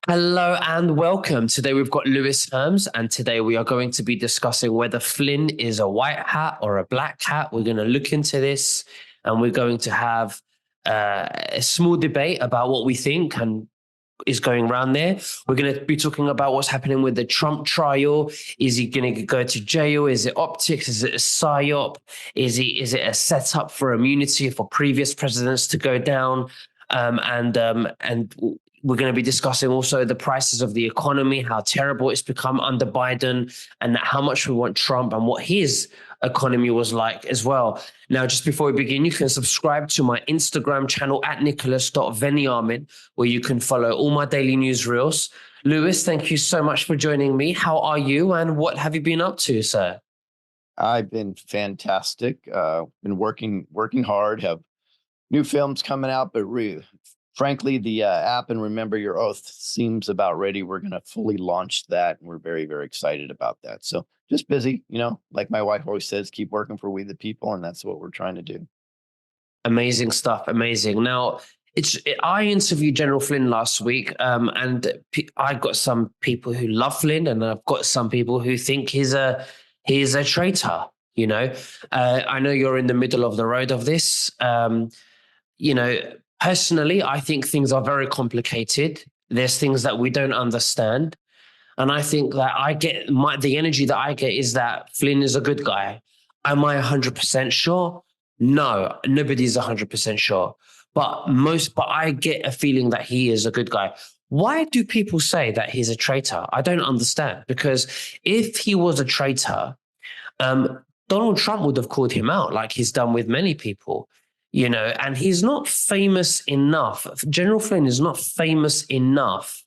Hello and welcome. Today we've got Lewis Herms, and today we are going to be discussing whether Flynn is a white hat or a black hat. We're going to look into this, and we're going to have a small debate about what we think and is going around there. We're going to be talking about what's happening with the Trump trial. Is he going to go to jail? Is it optics? Is it a psyop? Is it a setup for immunity for previous presidents to go down? And we're going to be discussing also the prices of the economy, how terrible it's become under Biden, and how much we want Trump and what his economy was like as well. Now, just before we begin, you can subscribe to my Instagram channel at nicholas.veniamin, where you can follow all my daily news reels. Lewis, thank you so much for joining me. How are you and what have you been up to, sir? I've been fantastic. Been working hard. Have new films coming out, but frankly, the app and Remember Your Oath seems about ready. We're going to fully launch that, and we're very, very excited about that. So just busy, like my wife always says, keep working for we the people, and that's what we're trying to do. Amazing stuff. Amazing. Now, I interviewed General Flynn last week, and I got some people who love Flynn, and I've got some people who think he's a traitor. I know you're in the middle of the road of this. You know, Personally, I think things are very complicated. There's things that we don't understand, and I think that the energy that I get is that Flynn is a good guy. Am I 100% sure? No, nobody's 100% sure. But I get a feeling that he is a good guy. Why do people say that he's a traitor? I don't understand, because if he was a traitor, Donald Trump would have called him out like he's done with many people, and he's not famous enough. General Flynn is not famous enough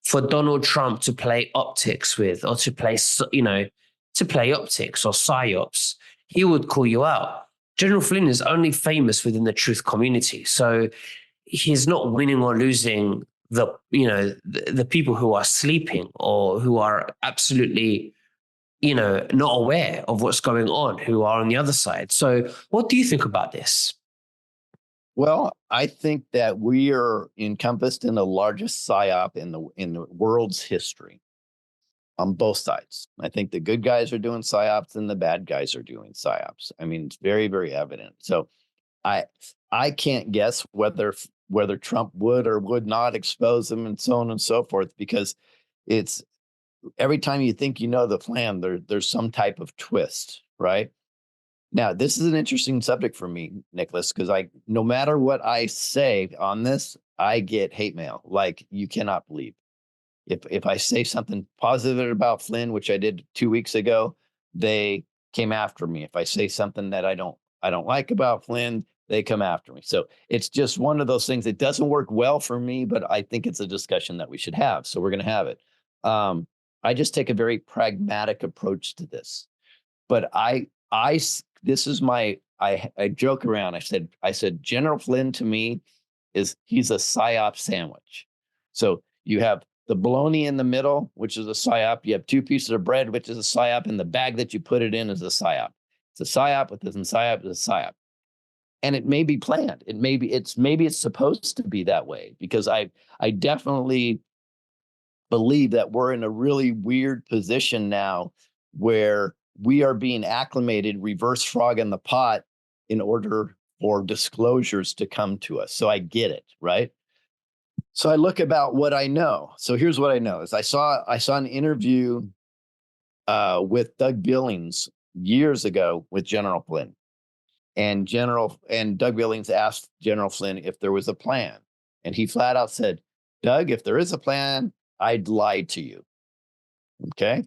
for Donald Trump to play optics with, or to play optics or psyops. He would call you out. General Flynn is only famous within the truth community. So he's not winning or losing the people who are sleeping or who are absolutely, not aware of what's going on, who are on the other side. So what do you think about this? Well, I think that we are encompassed in the largest psyop in the world's history on both sides. I think the good guys are doing psyops and the bad guys are doing psyops. I mean, it's very, very evident. So I I can't guess whether Trump would or would not expose them and so on and so forth, because it's every time you think you know the plan, there's some type of twist, right? Now, this is an interesting subject for me, Nicholas, because no matter what I say on this, I get hate mail like you cannot believe. If I say something positive about Flynn, which I did 2 weeks ago, they came after me. If I say something that I don't like about Flynn, they come after me. So it's just one of those things. It doesn't work well for me, but I think it's a discussion that we should have. So we're going to have it. I just take a very pragmatic approach to this. But this is I joke around. I said General Flynn to me he's a psyop sandwich. So you have the bologna in the middle, which is a psyop. You have two pieces of bread, which is a psyop, and the bag that you put it in is a psyop. It's a psyop within psyop is a psyop. And it may be planned. Maybe it's supposed to be that way, because I definitely believe that we're in a really weird position now where we are being acclimated, reverse frog in the pot, in order for disclosures to come to us. So I get it, right? So I look about what I know. So here's what I know is I saw an interview with Doug Billings years ago with General Flynn. And Doug Billings asked General Flynn if there was a plan. And he flat out said, Doug, if there is a plan, I'd lie to you. Okay.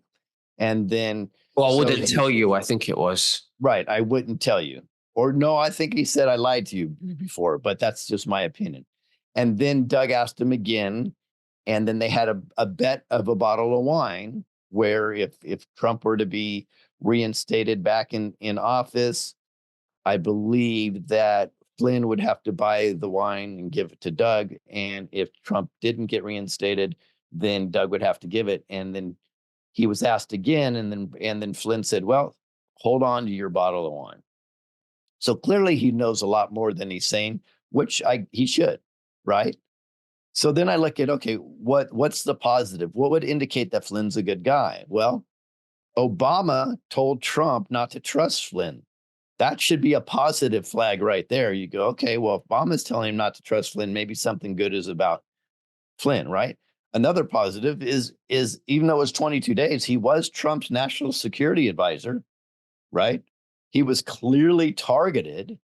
And then, Well, I so wouldn't tell you, I think it was. right, I wouldn't tell you. Or no, I think he said I lied to you before, but that's just my opinion. And then Doug asked him again. And then they had a bet of a bottle of wine, where if Trump were to be reinstated back in office, I believe that Flynn would have to buy the wine and give it to Doug. And if Trump didn't get reinstated, then Doug would have to give it. And then he was asked again, and then Flynn said, "Well, hold on to your bottle of wine." So clearly he knows a lot more than he's saying, which he should, right? So then I look at, okay, what's the positive? What would indicate that Flynn's a good guy? Well, Obama told Trump not to trust Flynn. That should be a positive flag right there. You go, okay, well, if Obama's telling him not to trust Flynn, maybe something good is about Flynn, right? Another positive is even though it was 22 days, he was Trump's national security advisor, right? He was clearly targeted.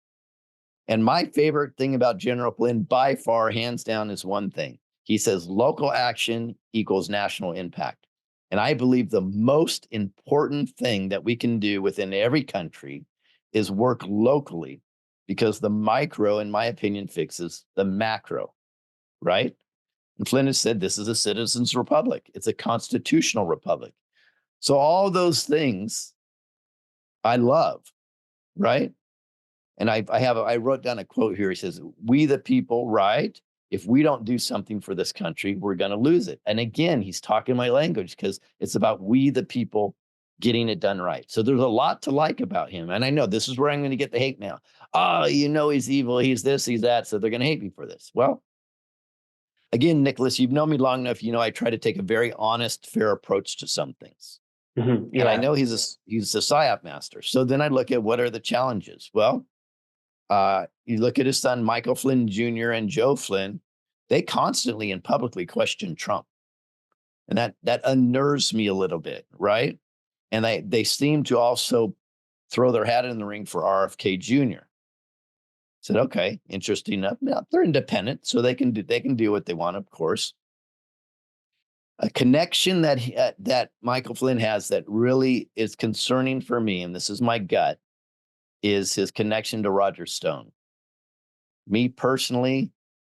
And my favorite thing about General Flynn, by far, hands down, is one thing. He says local action equals national impact. And I believe the most important thing that we can do within every country is work locally, because the micro, in my opinion, fixes the macro, right? And Flynn has said this is a citizens' republic. It's a constitutional republic. So all those things I love, right? And I wrote down a quote here. He says, "We the people, right? If we don't do something for this country, we're going to lose it." And again, he's talking my language because it's about we the people getting it done right. So there's a lot to like about him. And I know this is where I'm going to get the hate mail. Oh, he's evil. He's this, he's that. So they're going to hate me for this. Well, again, Nicholas, you've known me long enough. I try to take a very honest, fair approach to some things. Mm-hmm. And I Yeah. know he's a psyop master. So then I look at what are the challenges. Well, you look at his son, Michael Flynn Jr. and Joe Flynn, they constantly and publicly question Trump. And that unnerves me a little bit, right? And they seem to also throw their hat in the ring for RFK Jr. Said, okay, interesting enough. Now, they're independent, so they can do what they want, of course. A connection that Michael Flynn has that really is concerning for me, and this is my gut, is his connection to Roger Stone. Me personally,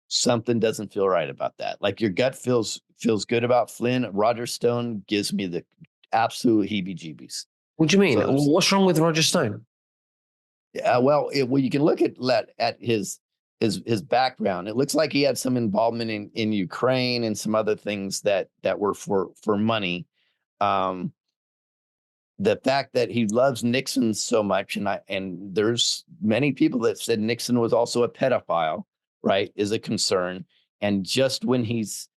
something doesn't feel right about that. Like your gut feels good about Flynn. Roger Stone gives me the absolute heebie-jeebies. What do you mean? So What's wrong with Roger Stone? well, you can look at his background. It looks like he had some involvement in Ukraine and some other things that were for money. The fact that he loves Nixon so much, and there's many people that said Nixon was also a pedophile, right, is a concern. And just when he's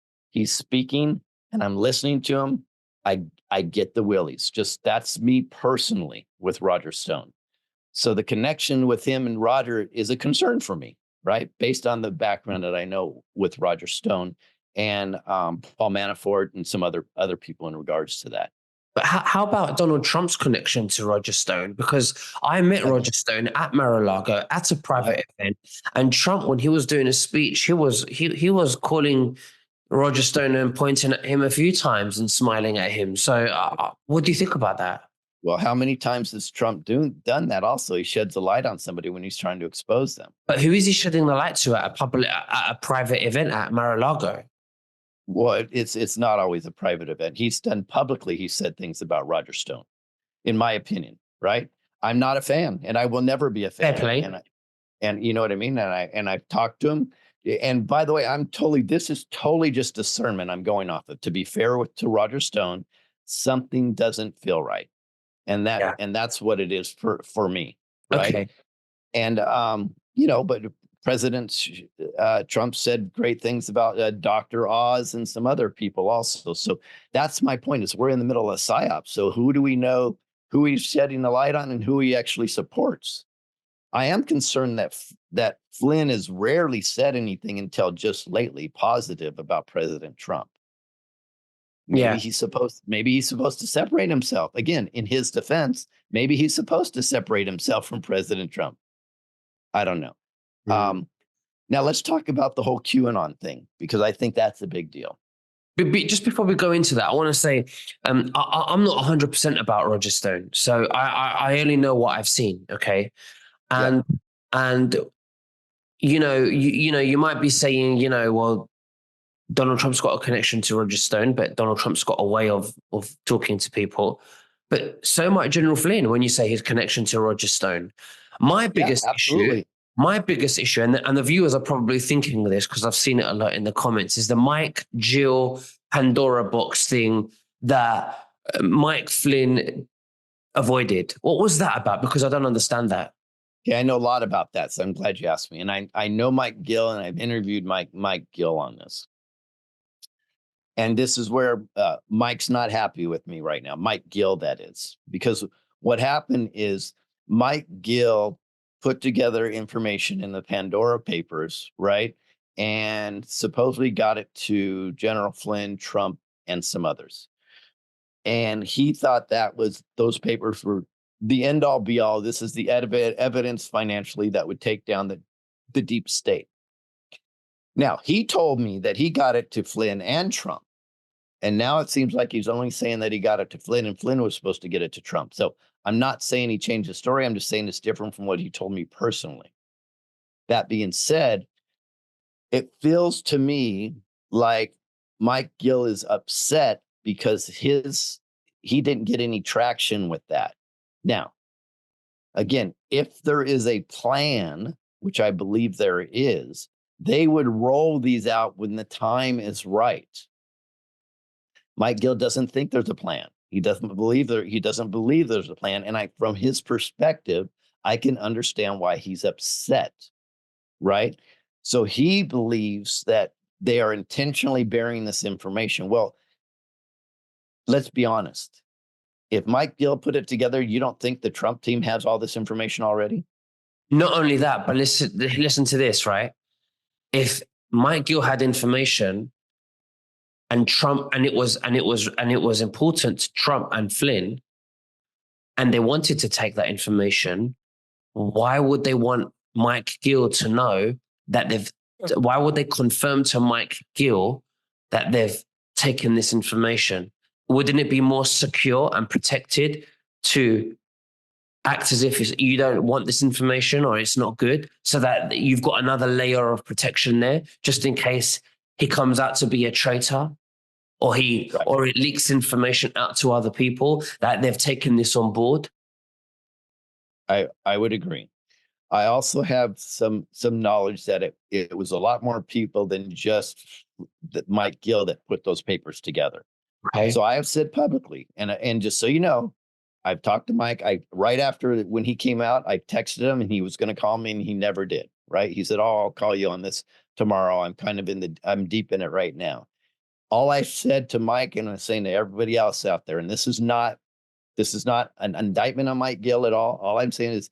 speaking and I'm listening to him, I get the willies. Just that's me personally with Roger Stone. So the connection with him and Roger is a concern for me, right? Based on the background that I know with Roger Stone and Paul Manafort and some other people in regards to that. But how about Donald Trump's connection to Roger Stone? Because I met Roger Stone at Mar-a-Lago at a private event, and Trump, when he was doing a speech, he was calling Roger Stone and pointing at him a few times and smiling at him. So, what do you think about that? Well, how many times has Trump done that? Also, he sheds a light on somebody when he's trying to expose them. But who is he shedding the light to at a private event at Mar-a-Lago? Well, it's not always a private event. He's done publicly. He said things about Roger Stone, in my opinion. Right? I'm not a fan, and I will never be a fan. Fair play. And you know what I mean. And I've talked to him. And by the way, this is totally just discernment I'm going off of. To be fair to Roger Stone, something doesn't feel right, and Yeah. that's what it is for me. Right? Okay. And but President Trump said great things about Dr. Oz and some other people also. So that's my point, is we're in the middle of a psyop. So who do we know who he's shedding the light on and who he actually supports? I am concerned that Flynn has rarely said anything until just lately positive about President Trump. Maybe he's supposed to separate himself. Again, in his defense, maybe he's supposed to separate himself from President Trump. I don't know. Now let's talk about the whole QAnon thing, because I think that's a big deal. But just before we go into that, I want to say I'm not 100% about Roger Stone, so I only know what I've seen. Okay, and you might be saying, well, Donald Trump's got a connection to Roger Stone, but Donald Trump's got a way of talking to people. But so might General Flynn when you say his connection to Roger Stone. My biggest issue, and the viewers are probably thinking of this because I've seen it a lot in the comments, is the Mike, Jill, Pandora box thing that Mike Flynn avoided. What was that about? Because I don't understand that. Yeah, I know a lot about that, so I'm glad you asked me. And I know Mike Gill, and I've interviewed Mike Gill on this. And this is where Mike's not happy with me right now. Mike Gill, that is, because what happened is Mike Gill put together information in the Pandora Papers, right? And supposedly got it to General Flynn, Trump, and some others. And he thought that was, those papers were the end all be all. This is the evidence financially that would take down the deep state. Now, he told me that he got it to Flynn and Trump. And now it seems like he's only saying that he got it to Flynn, and Flynn was supposed to get it to Trump. So I'm not saying he changed the story. I'm just saying it's different from what he told me personally. That being said, it feels to me like Mike Gill is upset because he didn't get any traction with that. Now, again, if there is a plan, which I believe there is, they would roll these out when the time is right. Mike Gill doesn't think there's a plan. He doesn't believe there's a plan. And from his perspective, I can understand why he's upset, right? So he believes that they are intentionally burying this information. Well, let's be honest. If Mike Gill put it together, you don't think the Trump team has all this information already? Not only that, but listen to this, right? If Mike Gill had information and Trump, and it was important to Trump and Flynn, and they wanted to take that information, why would they want Mike Gill to know that why would they confirm to Mike Gill that they've taken this information? Wouldn't it be more secure and protected to act as if you don't want this information or it's not good, so that you've got another layer of protection there, just in case he comes out to be a traitor, or or it leaks information out to other people that they've taken this on board? I would agree. I also have some knowledge that it was a lot more people than just Mike Gill that put those papers together. Okay. So I have said publicly, and just so you know, I've talked to Mike. Right after when he came out, I texted him and he was going to call me, and he never did. Right? He said, "Oh, I'll call you on this tomorrow. I'm deep in it right now." All I said to Mike, and I'm saying to everybody else out there, and this is not an indictment on Mike Gill at all. All I'm saying is,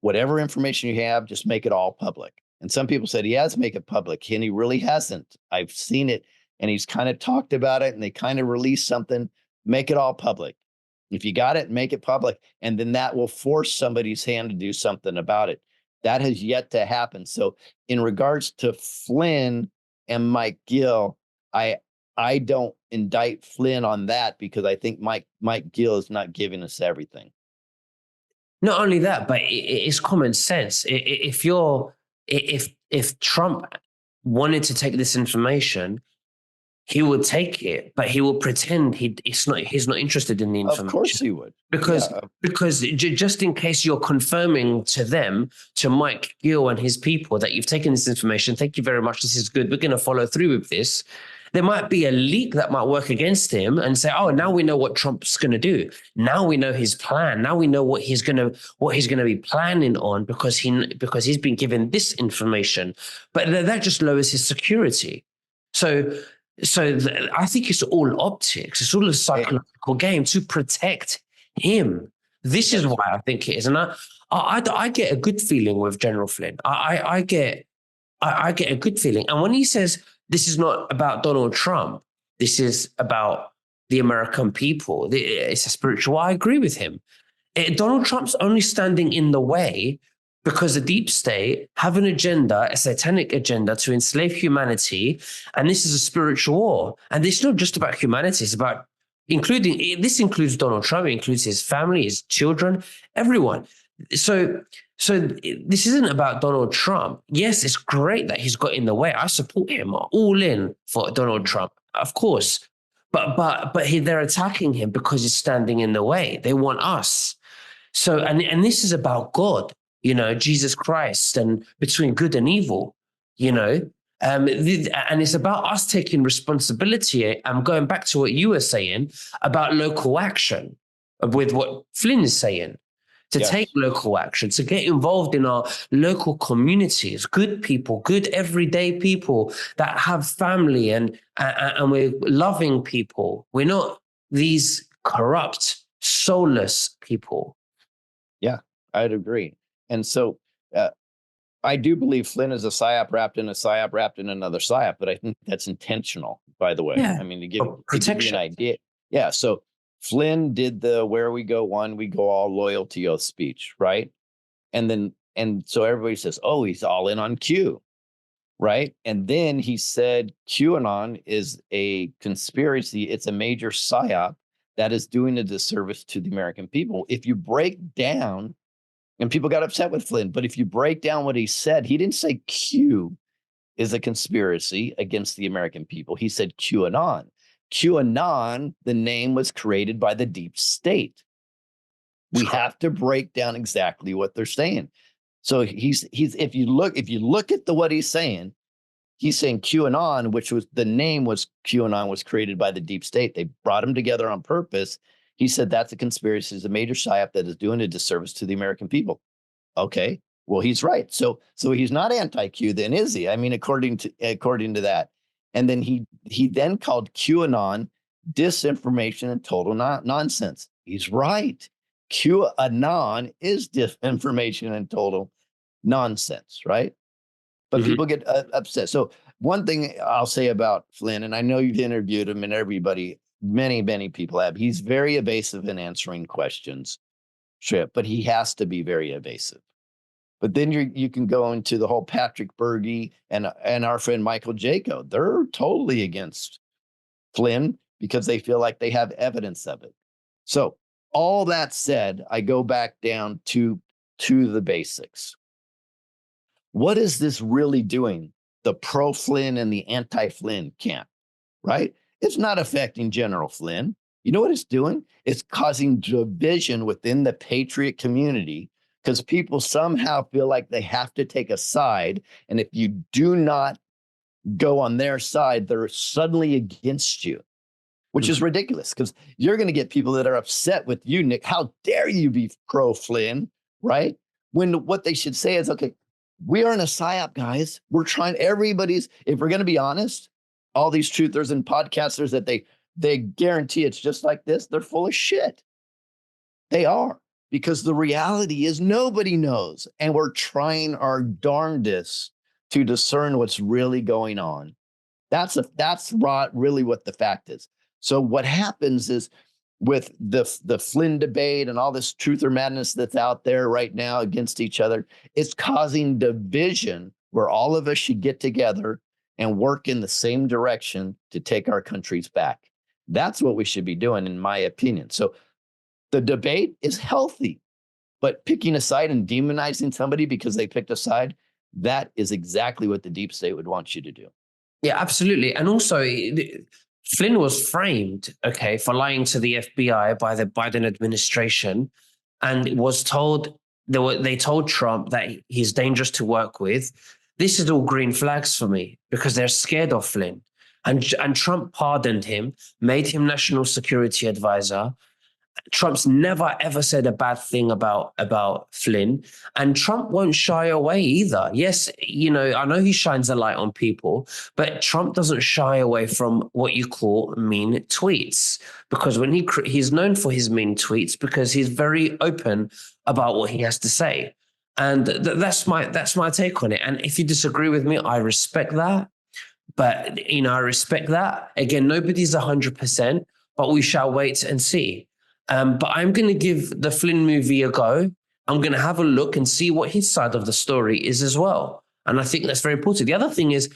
whatever information you have, just make it all public. And some people said he has make it public, and he really hasn't. I've seen it, and he's kind of talked about it, and they kind of released something. Make it all public. If you got it, make it public, and then that will force somebody's hand to do something about it. That has yet to happen. So in regards to Flynn and Mike Gill, I don't indict Flynn on that, because I think Mike Gill is not giving us everything. Not only that, but it's common sense. If Trump wanted to take this information, he would take it, but he will pretend he's not interested in the information. Of course he would. Because just in case you're confirming to them, to Mike Gill and his people, that you've taken this information, thank you very much, this is good, we're going to follow through with this. There might be a leak that might work against him and say, "Oh, now we know what Trump's going to do. Now we know his plan. Now we know what he's going to be planning on, because he's been given this information." But that just lowers his security. So I think it's all optics. It's all a psychological game to protect him. This is why I think it is, and I get a good feeling with General Flynn. I get a good feeling, and when he says, this is not about Donald Trump, this is about the American people, it's a spiritual, I agree with him. Donald Trump's only standing in the way because the deep state have an agenda, a satanic agenda, to enslave humanity. And this is a spiritual war. And it's not just about humanity, it's about this includes Donald Trump, it includes his family, his children, everyone. So this isn't about Donald Trump. Yes, it's great that he's got in the way. I support him all in for Donald Trump, of course. But they're attacking him because he's standing in the way. They want us. So and this is about God, Jesus Christ, and between good and evil, and it's about us taking responsibility. I'm going back to what you were saying about local action with what Flynn is saying. to take Yes. local action, to get involved in our local communities, good people, good everyday people that have family and we're loving people. We're not these corrupt, soulless people. Yeah, I'd agree. And so uh, I do believe Flynn is a psyop wrapped in a psyop wrapped in another psyop, but I think that's intentional, by the way. Yeah. I mean, For to give you an protection. idea. Yeah. So Flynn did the where we go one, we go all loyalty oath speech, right? And so everybody says, oh, he's all in on Q, right? And then he said QAnon is a conspiracy, it's a major psyop that is doing a disservice to the American people. If you break down, and people got upset with Flynn, but if you break down what he said, he didn't say Q is a conspiracy against the American people. He said QAnon. QAnon, the name was created by the deep state. We have to break down exactly what they're saying. So he's if you look at what he's saying QAnon, which was the name was QAnon was created by the deep state. They brought them together on purpose. He said that's a conspiracy, it's a major psyop that is doing a disservice to the American people. Okay, well he's right. So he's not anti-Q then, is he? I mean, according to that. And then he then called QAnon disinformation and total nonsense. He's right. QAnon is disinformation and total nonsense, right? But Mhm. people get upset. So one thing I'll say about Flynn, and I know you've interviewed him, and everybody, many people have. He's very evasive in answering questions, Trip, but he has to be very evasive. But then you can go into the whole Patrick Berge and our friend Michael Jaco. They're totally against Flynn because they feel like they have evidence of it. So all that said, I go back down to the basics. What is this really doing? The pro Flynn and the anti Flynn camp, right? It's not affecting General Flynn. You know what it's doing? It's causing division within the Patriot community because people somehow feel like they have to take a side. And if you do not go on their side, they're suddenly against you, which is Mhm. ridiculous because you're going to get people that are upset with you, Nick. How dare you be pro Flynn, right? When what they should say is, okay, we are in a psyop, guys. We're trying everybody's, if we're going to be honest, all these truthers and podcasters that they guarantee it's just like this, they're full of shit. They are, because the reality is nobody knows. And we're trying our darndest to discern what's really going on. That's really what the fact is. So what happens is with the Flynn debate and all this truth or madness that's out there right now against each other, it's causing division where all of us should get together and work in the same direction to take our countries back. That's what we should be doing, in my opinion. So the debate is healthy, but picking a side and demonizing somebody because they picked a side, that is exactly what the deep state would want you to do. Yeah, absolutely. And also, Flynn was framed, okay, for lying to the FBI by the Biden administration, and was told they told Trump that he's dangerous to work with. This is all green flags for me because they're scared of Flynn, and Trump pardoned him, made him national security advisor. Trump's never ever said a bad thing about Flynn, and Trump won't shy away either. Yes, I know he shines a light on people, but Trump doesn't shy away from what you call mean tweets, because when he's known for his mean tweets because he's very open about what he has to say, and that's my take on it. And if you disagree with me, I respect that. But I respect that. Again, nobody's 100%, but we shall wait and see. But I'm going to give the Flynn movie a go. I'm going to have a look and see what his side of the story is as well. And I think that's very important. The other thing is,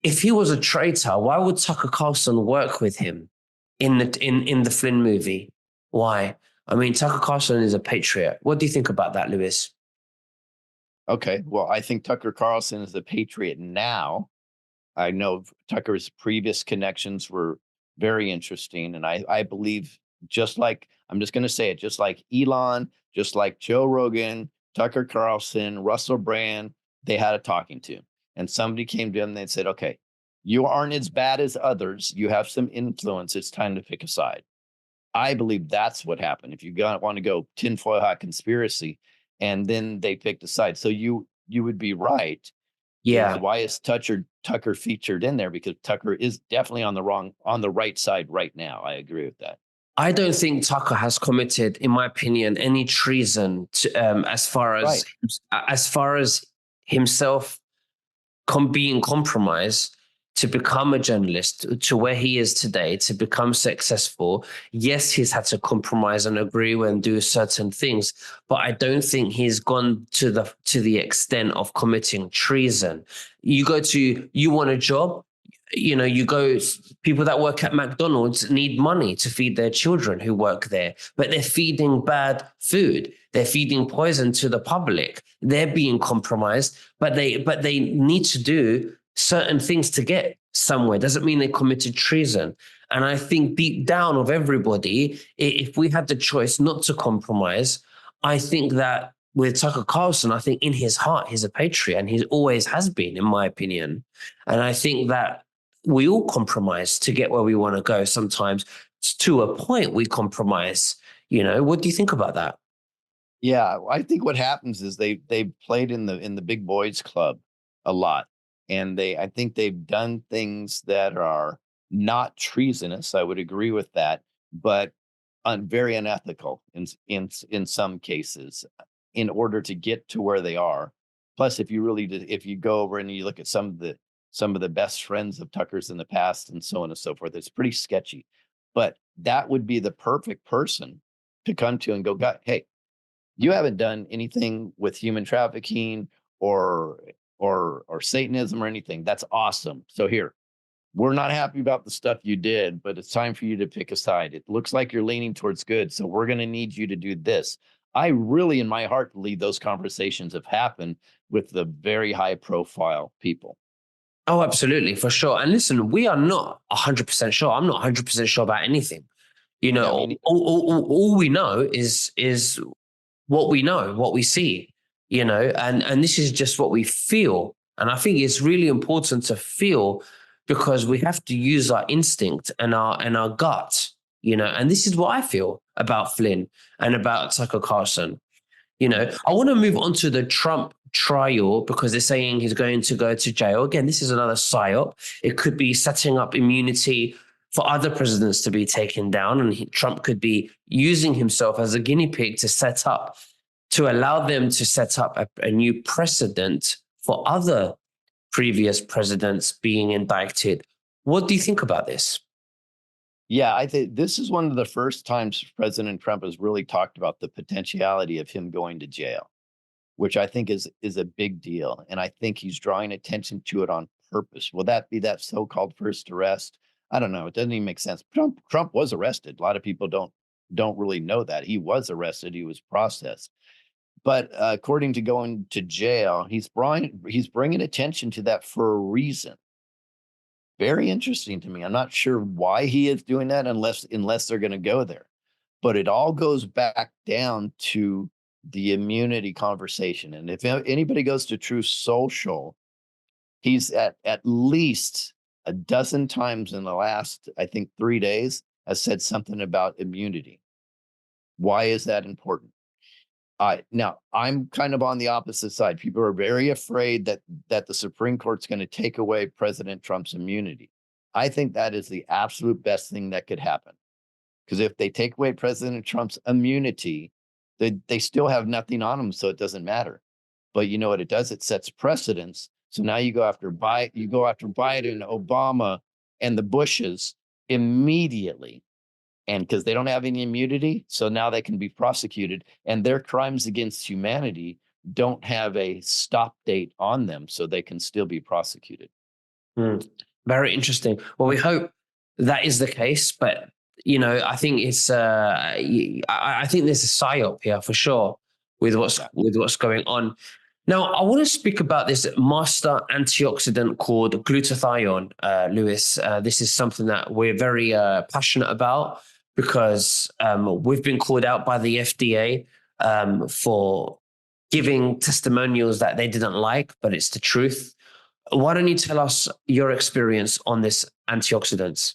if he was a traitor, why would Tucker Carlson work with him in the Flynn movie? Why? I mean, Tucker Carlson is a patriot. What do you think about that, Lewis? Okay, well, I think Tucker Carlson is a patriot now. I know Tucker's previous connections were very interesting. And I believe, just like, I'm just going to say it, just like Elon, just like Joe Rogan, Tucker Carlson, Russell Brand, they had a talking to. And somebody came to him and they said, okay, you aren't as bad as others. You have some influence. It's time to pick a side. I believe that's what happened. If you want to go tinfoil hat conspiracy, and then they picked a side. So you would be right. Is Yeah. why is Tucker featured in there? Because Tucker is definitely on the right side right now. I agree with that. I don't think Tucker has committed, in my opinion, any treason to, Right. as far as himself being compromised to become a journalist to where he is today, to become successful. Yes, he's had to compromise and agree and do certain things, but I don't think he's gone to the extent of committing treason. You want a job, you go, people that work at McDonald's need money to feed their children who work there, but they're feeding bad food. They're feeding poison to the public. They're being compromised, but they need to do certain things to get somewhere. Doesn't mean they committed treason. And I think deep down of everybody, if we had the choice not to compromise, I think that with Tucker Carlson, I think in his heart, he's a patriot, and he always has been, in my opinion. And I think that we all compromise to get where we want to go. Sometimes to a point we compromise. What do you think about that? Yeah, I think what happens is they played in the big boys club a lot, and I think they've done things that are not treasonous. I would agree with that, but very unethical in some cases, in order to get to where they are. Plus, if you go over and you look at some of the best friends of Tucker's in the past and so on and so forth, it's pretty sketchy. But that would be the perfect person to come to and go, God, hey, you haven't done anything with human trafficking or or Satanism or anything. That's awesome. So here, we're not happy about the stuff you did, but it's time for you to pick a side. It looks like you're leaning towards good, so we're going to need you to do this. I really, in my heart, believe those conversations have happened with the very high profile people. Oh, absolutely, for sure. And listen, we are not 100% sure. I'm not 100% sure about anything. Yeah, All, all we know is what we know, what we see, and this is just what we feel. And I think it's really important to feel, because we have to use our instinct and our gut, and this is what I feel about Flynn and about Tucker Carlson. I want to move on to the Trump trial, because they're saying he's going to go to jail. Again, this is another psyop. It could be setting up immunity for other presidents to be taken down, and Trump could be using himself as a guinea pig to allow them to set up a new precedent for other previous presidents being indicted. What do you think about this? Yeah, I think this is one of the first times President Trump has really talked about the potentiality of him going to jail, which I think is a big deal. And I think he's drawing attention to it on purpose. Will that be that so-called first arrest? I don't know. It doesn't even make sense. Trump was arrested. A lot of people don't really know that. He was arrested. He was processed. But according to going to jail, he's bringing attention to that for a reason. Very interesting to me. I'm not sure why he is doing that unless they're going to go there. But it all goes back down to the immunity conversation. And if anybody goes to True Social, he's at least a dozen times in the last, I think, 3 days has said something about immunity. Why is that important? Now I'm kind of on the opposite side. People are very afraid that the Supreme Court's going to take away President Trump's immunity. I think that is the absolute best thing that could happen. Because if they take away President Trump's immunity, they still have nothing on him, so it doesn't matter. But you know what it does? It sets precedents. So now you go after Biden, Obama, and the Bushes immediately, and because they don't have any immunity, so now they can be prosecuted, and their crimes against humanity don't have a stop date on them, so they can still be prosecuted. Hmm. Very interesting. Well, we hope that is the case, but I think it's I think there's a psyop here for sure with Yeah. what's going on. Now, I want to speak about this master antioxidant called glutathione, Lewis. This is something that we're very passionate about, because we've been called out by the FDA for giving testimonials that they didn't like, but it's the truth. Why don't you tell us your experience on this antioxidants?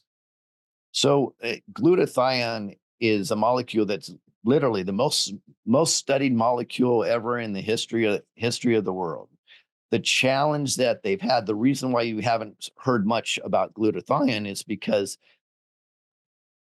So glutathione is a molecule that's literally the most studied molecule ever in the history of the world. The challenge that they've had, the reason why you haven't heard much about glutathione is because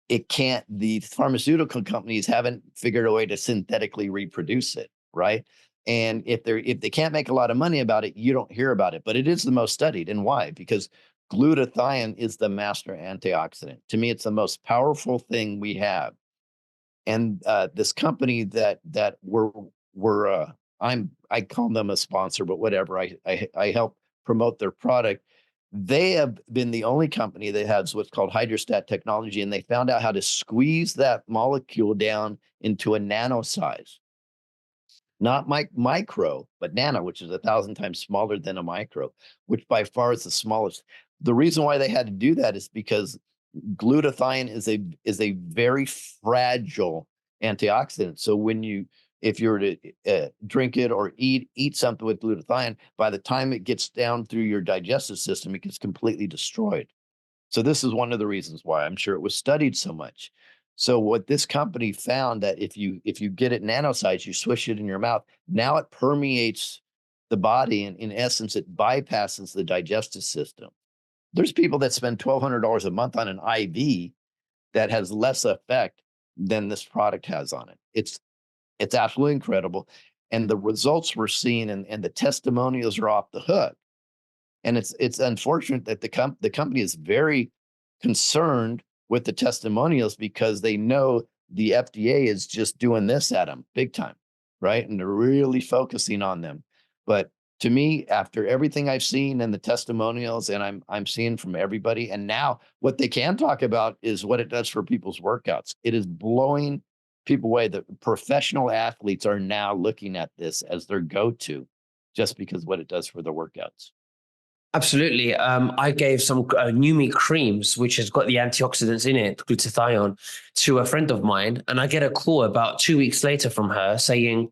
the pharmaceutical companies haven't figured a way to synthetically reproduce it, right? And if they can't make a lot of money about it, you don't hear about it. But it is the most studied. And why? Because glutathione is the master antioxidant. To me, it's the most powerful thing we have. And this company that I call them a sponsor, but whatever. I help promote their product. They have been the only company that has what's called hydrostat technology, and they found out how to squeeze that molecule down into a nano size, not micro, but nano, which is 1,000 times smaller than a micro, which by far is the smallest. The reason why they had to do that is because glutathione is a very fragile antioxidant. So if you were to drink it or eat something with glutathione, by the time it gets down through your digestive system, it gets completely destroyed. So this is one of the reasons why I'm sure it was studied so much. So what this company found, that if you get it nano size, you swish it in your mouth, now it permeates the body, and in essence, it bypasses the digestive system. There's people that spend $1,200 a month on an IV that has less effect than this product has on it. It's absolutely incredible. And the results we're seeing and the testimonials are off the hook. And it's unfortunate that the company is very concerned with the testimonials, because they know the FDA is just doing this at them big time, right? And they're really focusing on them. But to me, after everything I've seen and the testimonials, and I'm seeing from everybody, and now what they can talk about is what it does for people's workouts. It is blowing people away. The professional athletes are now looking at this as their go-to, just because what it does for the workouts. Absolutely. I gave some Numi creams, which has got the antioxidants in it, glutathione, to a friend of mine. And I get a call about 2 weeks later from her saying,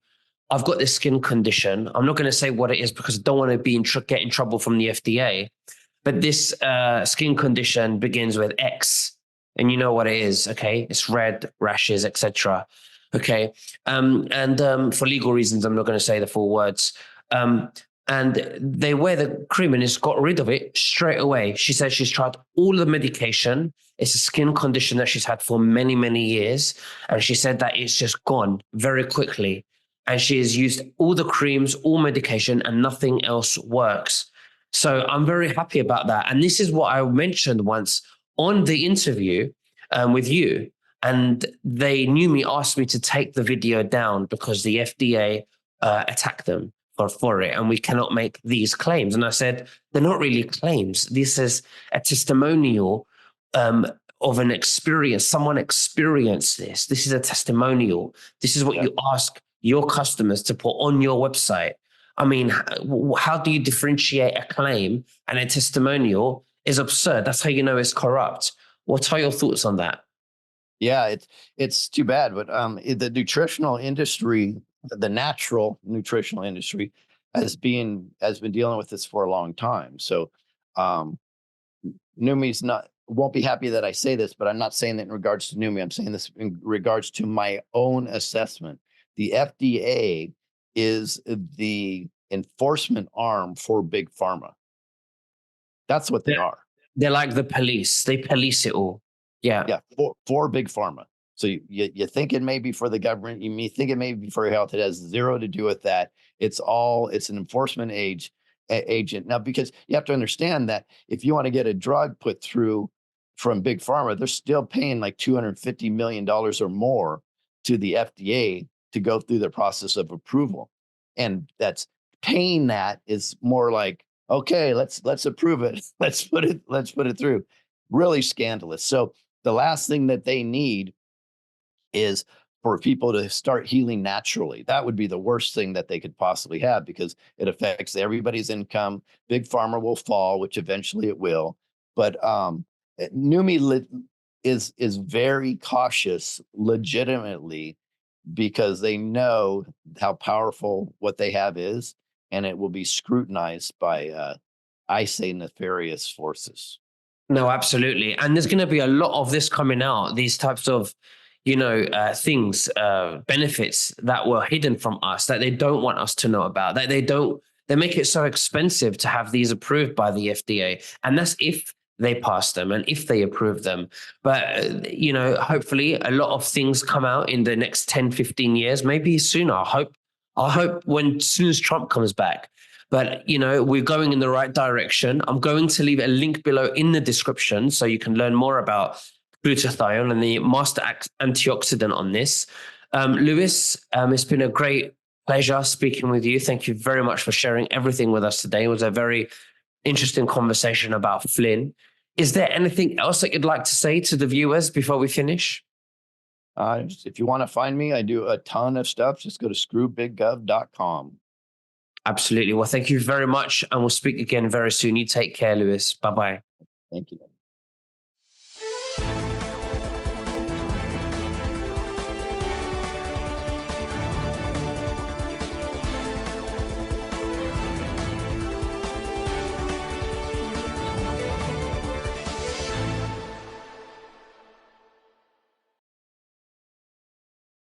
I've got this skin condition. I'm not going to say what it is because I don't want to get in trouble from the FDA. But this skin condition begins with X. And you know what it is, okay? It's red, rashes, etc. Okay. And for legal reasons, I'm not going to say the full words. And they wear the cream and it's got rid of it straight away. She says she's tried all the medication. It's a skin condition that she's had for many, many years. And she said that it's just gone very quickly. And she has used all the creams, all medication, and nothing else works. So I'm very happy about that. And this is what I mentioned once on the interview with you. And me asked me to take the video down because the FDA attacked them for it, and we cannot make these claims. And I said, they're not really claims. This is a testimonial of an experience. Someone experienced this. This is a testimonial. This is what you ask your customers to put on your website. I mean, how do you differentiate a claim and a testimonial? Is absurd. That's how you know it's corrupt. What are your thoughts on that? Yeah, it's too bad, but the nutritional industry, the natural nutritional industry, has been dealing with this for a long time. So, Numi's won't be happy that I say this, but I'm not saying that in regards to Numi. I'm saying this in regards to my own assessment. The FDA is the enforcement arm for big pharma. That's what they are. They're like the police. They police it all. Yeah. Yeah, for big pharma. So you think it may be for the government, you may think it may be for your health. It has zero to do with that. It's an enforcement agent. Now, because you have to understand that if you want to get a drug put through from big pharma, they're still paying like $250 million or more to the FDA to go through the process of approval. And that's paying that is more like, okay, let's approve it. Let's put it through. Really scandalous. So the last thing that they need is for people to start healing naturally. That would be the worst thing that they could possibly have, because it affects everybody's income. Big pharma will fall, which eventually it will. But Numi is very cautious, legitimately, because they know how powerful what they have is, and it will be scrutinized by, I say, nefarious forces. No, absolutely. And there's going to be a lot of this coming out, these types of, things, benefits that were hidden from us that they don't want us to know about, that they make it so expensive to have these approved by the FDA. And that's if they pass them and if they approve them. But, hopefully a lot of things come out in the next 10, 15 years, maybe sooner. I hope when soon as Trump comes back. But, we're going in the right direction. I'm going to leave a link below in the description so you can learn more about glutathione and the master antioxidant on this. Lewis, it's been a great pleasure speaking with you. Thank you very much for sharing everything with us today. It was a very interesting conversation about Flynn. Is there anything else that you'd like to say to the viewers before we finish? If you want to find me, I do a ton of stuff. Just go to screwbiggov.com. Absolutely. Well, thank you very much. And we'll speak again very soon. You take care, Lewis. Bye-bye. Thank you.